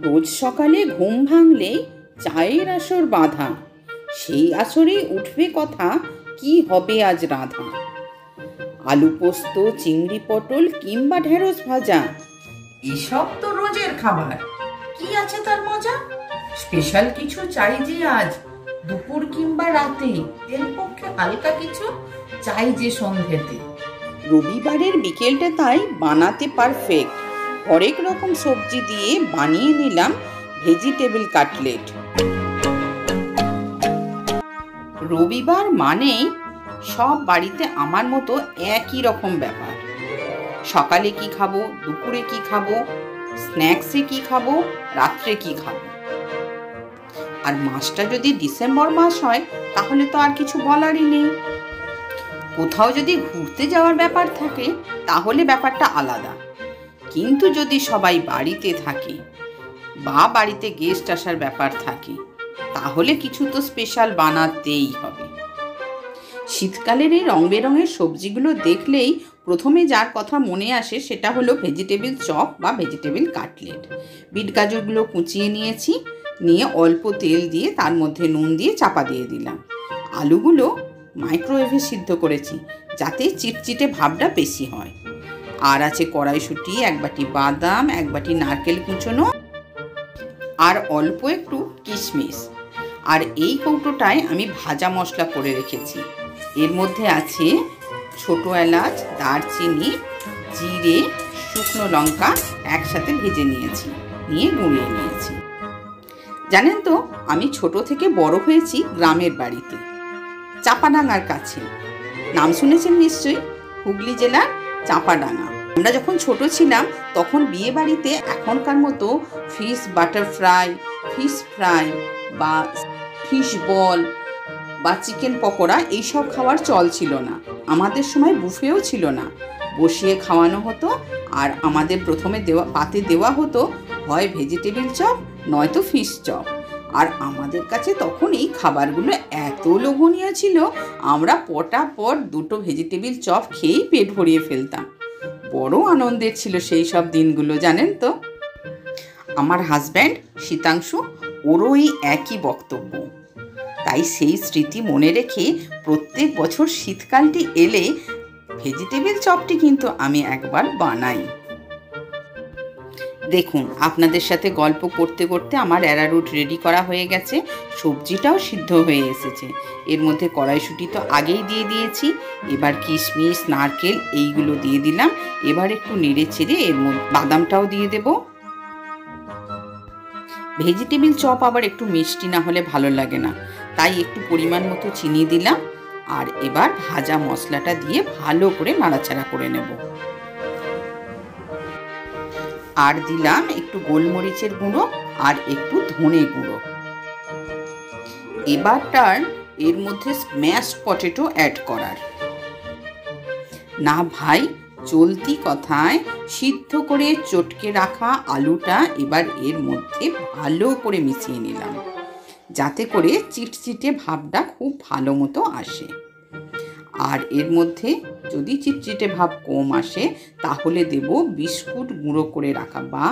রোজ সকালে ঘুম ভাঙলেই চায়ের আসর বাঁধা, সেই আসরে উঠবে কথা কি হবে আজ রাধা। আলু পোস্ত, চিংড়ি পটল কিংবা ঢেঁড়স ভাজা, এসব তো রোজের খাবার, কি আছে তার মজা? স্পেশাল কিছু চাই যে আজ দুপুর কিংবা রাতে, এর পক্ষে হালকা কিছু চাই যে সন্ধ্যেতে। রবিবারের বিকেলটা তাই বানাতে পারফেক্ট। হরেক রকম সবজি দিয়ে বানিয়ে নিলাম ভেজিটেবল কাটলেট। রবিবার মানেই সব বাড়িতে আমার মতো একই রকম ব্যাপার। সকালে কি খাবো, দুপুরে কি খাবো, স্ন্যাক্সে কি খাবো, রাত্রে কি খাবো। আর মাসটা যদি ডিসেম্বর মাস হয় তাহলে তো আর কিছু বলারই নেই। কোথাও যদি ঘুরতে যাওয়ার ব্যাপার থাকে তাহলে ব্যাপারটা আলাদা, কিন্তু যদি সবাই বাড়িতে থাকে বা বাড়িতে গেস্ট আসার ব্যাপার থাকে তাহলে কিছু তো স্পেশাল বানাতেই হবে। শীতকালের এই রং বেরঙের সবজিগুলো দেখলেই প্রথমে যার কথা মনে আসে সেটা হলো ভেজিটেবল চপ বা ভেজিটেবল কাটলেট। বিট গাজরগুলো কুচিয়ে নিয়েছি, নিয়ে অল্প তেল দিয়ে তার মধ্যে নুন দিয়ে চাপা দিয়ে দিলাম। আলুগুলো মাইক্রোওয়েভে সিদ্ধ করেছি যাতে চিটচিটে ভাবটা বেশি হয়। আর আছে কড়াইশুঁটি, এক বাটি বাদাম, এক বাটি নারকেল কুচোনো আর অল্প একটু কিশমিশ। আর এই কৌটোটায় আমি ভাজা মশলা করে রেখেছি। এর মধ্যে আছে ছোট এলাচ, দারচিনি, জিরে, শুকনো লঙ্কা একসাথে ভেজে নিয়েছি, নিয়ে গুঁড়িয়ে নিয়েছি। জানেন তো, আমি ছোট থেকে বড় হয়েছি গ্রামের বাড়িতে, চাপাডাঙ্গার কাছে। নাম শুনেছেন নিশ্চয়ই, হুগলি জেলার চাপাডাঙ্গা। আমরা যখন ছোট ছিলাম তখন বিয়ে বাড়িতে এখনকার মতো fish butter fry, fish fry বা ফিশ বল বা চিকেন পকোড়া এইসব খাওয়ার চল ছিল না। আমাদের সময় বুফেও ছিল না, বসিয়ে খাওয়ানো হতো। আর আমাদের প্রথমে পাতে দেওয়া হতো হয় ভেজিটেবল চপ নয়তো ফিশ চপ। আর আমাদের কাছে তখন এই খাবারগুলো এত লোভনীয় ছিল, আমরা পটাপট দুটো ভেজিটেবল চপ খেয়েই পেট ভরিয়ে ফেলতাম। বড় আনন্দের ছিল সেই সব দিনগুলো, জানেন তো। আমার হাজব্যান্ড শীতাংশু, ওরও এই একই বক্তব্য। তাই সেই স্মৃতি মনে রেখে প্রত্যেক বছর শীতকালটি এলে ভেজিটেবল চপটি কিন্তু আমি একবার বানাই। দেখুন, আপনাদের সাথে গল্প করতে করতে আমার অ্যারারুট রেডি করা হয়ে গেছে, সবজিটাও সিদ্ধ হয়ে এসেছে। এর মধ্যে কড়াইশুঁটি তো আগেই দিয়ে দিয়েছি, এবার কিশমিশ, নারকেল এইগুলো দিয়ে দিলাম। এবার একটু নেড়ে চেড়ে এর মধ্যে বাদামটাও দিয়ে দেব। ভেজিটেবল চপ আবার একটু মিষ্টি না হলে ভালো লাগে না, তাই একটু পরিমাণ মতো চিনি দিলাম। আর এবার ভাজা মশলাটা দিয়ে ভালো করে নাড়াচাড়া করে নেব। আর দিলাম একটু গোলমরিচের গুঁড়ো আর একটু ধনে গুঁড়ো। এবার টার্ন এর মধ্যে স্ম্যাশড পটেটো অ্যাড করার। না ভাই, চলতি কথায় সিদ্ধ করে চটকে রাখা আলুটা এবার এর মধ্যে ভালো করে মিশিয়ে নিলাম, যাতে করে চিটচিটে ভাবটা খুব ভালো মতো আসে। আর এর মধ্যে যদি চিটচিটে ভাব কম আসে তাহলে দেব বিস্কুট গুঁড়ো করে রাখা বা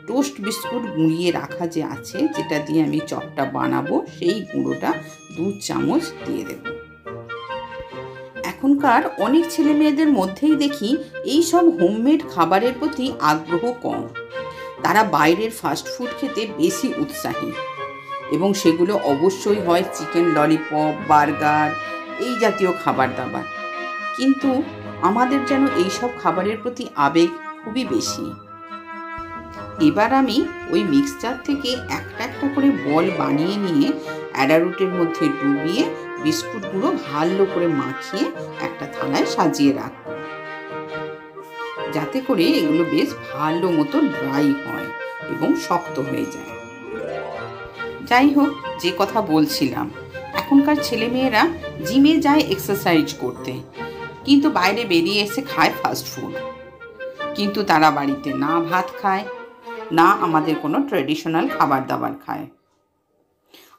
টোস্ট বিস্কুট গুঁড়িয়ে রাখা যে আছে, যেটা দিয়ে আমি চপটা বানাবো, সেই গুঁড়োটা 2 চামচ দিয়ে দেব। এখনকার অনেক ছেলে মেয়েদের মধ্যেই দেখি এই সব হোমমেড খাবারের প্রতি আগ্রহ কম। তারা বাইরের ফাস্টফুড খেতে বেশি উৎসাহী, এবং সেগুলো অবশ্যই হয় চিকেন ললিপপ, বার্গার, এই জাতীয় খাবার দাবার। কিন্তু আমাদের যেন এইসব খাবারের প্রতি আবেগ খুবই বেশি। এবার আমি ওই মিক্সচার থেকে একটা একটা করে বল বানিয়ে নিয়ে অ্যারারুটের মধ্যে ডুবিয়ে বিস্কুটগুলো ভালো করে মাখিয়ে একটা থালায় সাজিয়ে রাখবো, যাতে করে এগুলো বেশ ভালো মতো ড্রাই হয় এবং শক্ত হয়ে যায়। যাই হোক, যে কথা বলছিলাম, এখনকার ছেলেমেয়েরা জিমে যায় এক্সারসাইজ করতে, কিন্তু বাইরে বেরিয়ে এসে খায় ফাস্টফুড। কিন্তু তারা বাড়িতে না ভাত খায়, না আমাদের কোনো ট্র্যাডিশনাল খাবার দাবার খায়।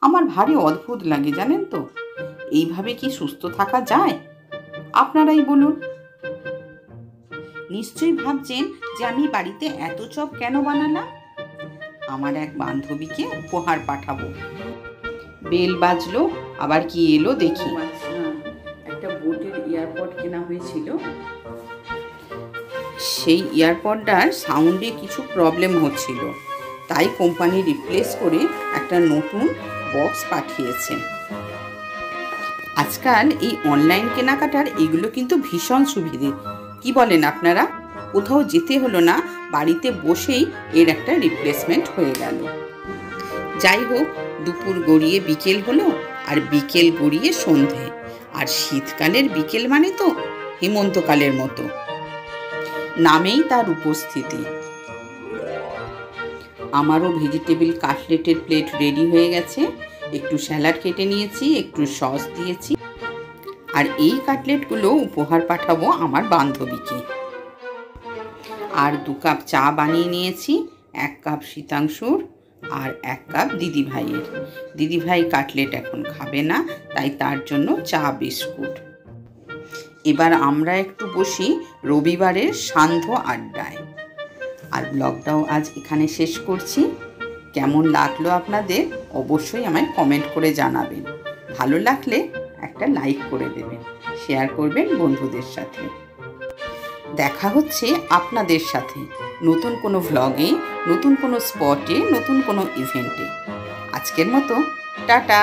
আমার ভারী অদ্ভুত লাগে, জানেন তো। এইভাবে কি সুস্থ থাকা যায়? আপনারাই বলুন। নিশ্চয়ই ভাবছেন যে আমি বাড়িতে এত চপ কেন বানালাম। আমার এক বান্ধবীকে উপহার পাঠাবো। বেল বাজলো, আবার কি এলো দেখি। একটা বোটের ইয়ারপড কেনা হয়েছিল, সেই ইয়ারপডটার সাউন্ডে কিছু প্রবলেম হচ্ছিল, তাই কোম্পানি রিপ্লেস করে একটা নতুন বক্স পাঠিয়েছে। আজকাল এই অনলাইন কেনাকাটার এগুলো কিন্তু ভীষণ সুবিধে, কি বলেন আপনারা? কোথাও যেতে হলো না, বাড়িতে বসেই এর একটা রিপ্লেসমেন্ট হয়ে গেল। যাই হোক, দুপুর গড়িয়ে বিকেল হলো, আর বিকেল গড়িয়ে সন্ধে, আর শীতকালের বিকেল মানে তো হেমন্তকালের মতো, নামেই তার উপস্থিতি। আমারও ভেজিটেবল কাটলেটের প্লেট রেডি হয়ে গেছে। একটু স্যালাড কেটে নিয়েছি, একটু সস দিয়েছি, আর এই কাটলেটগুলো উপহার পাঠাবো আমার বান্ধবীকে। আর 2 কাপ চা বানিয়ে নিয়েছি, 1 কাপ শীতাংশুর আর 1 কাপ দিদিভাইয়ের। দিদিভাই কাটলেট এখন খাবে না, তাই তার জন্য চা বিস্কুট। এবার আমরা একটু বসি রবিবারের সান্ধ্য আড্ডায়। আর ব্লগটাও আজ এখানে শেষ করছি। কেমন লাগলো আপনাদের অবশ্যই আমায় কমেন্ট করে জানাবেন। ভালো লাগলে একটা লাইক করে দেবেন, শেয়ার করবেন বন্ধুদের সাথে। দেখা হচ্ছে আপনাদের সাথে নতুন কোনো ভ্লগে, নতুন কোনো স্পটে, নতুন কোনো ইভেন্টে। আজকের মতো টাটা।